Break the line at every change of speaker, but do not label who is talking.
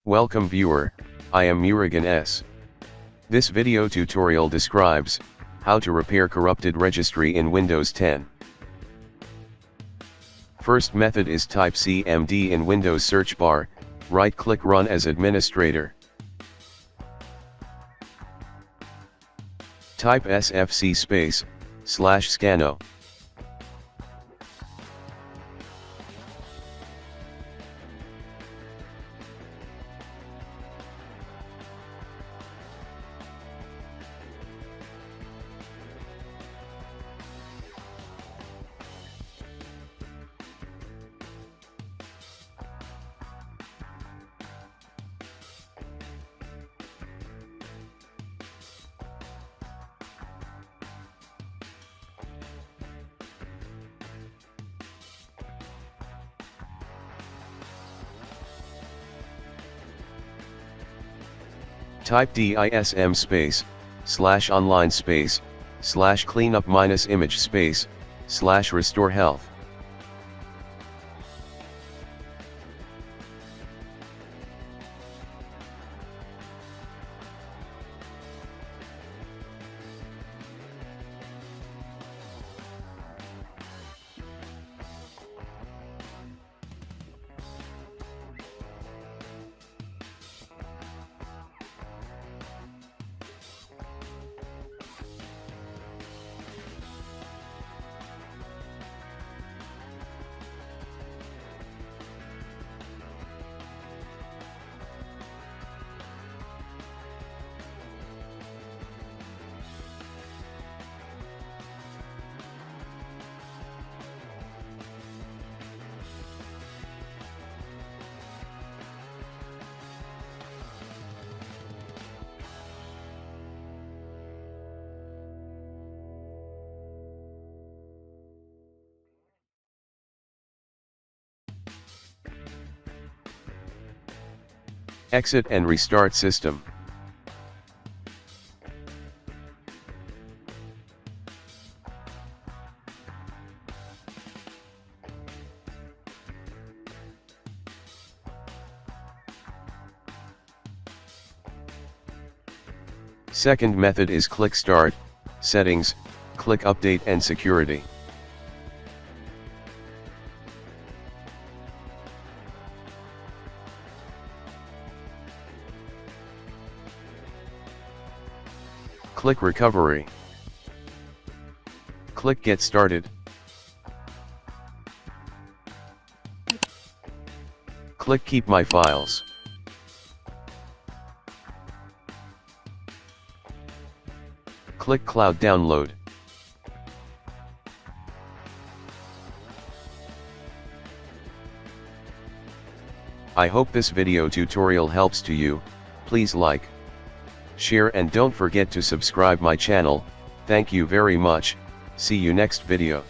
Welcome viewer, I am Murugan S. This video tutorial describes how to repair corrupted registry in Windows 10. First method is type CMD in Windows search bar, right-click Run as administrator. Type sfc/scanno. Type dism/online/cleanup-image/restore health. Exit and restart system. Second method is click Start, Settings, click Update and Security. Click Recovery. Click Get Started. Click Keep My Files. Click Cloud Download. I hope this video tutorial helps to you. Please like, share and don't forget to subscribe my channel. Thank you very much. See you next video.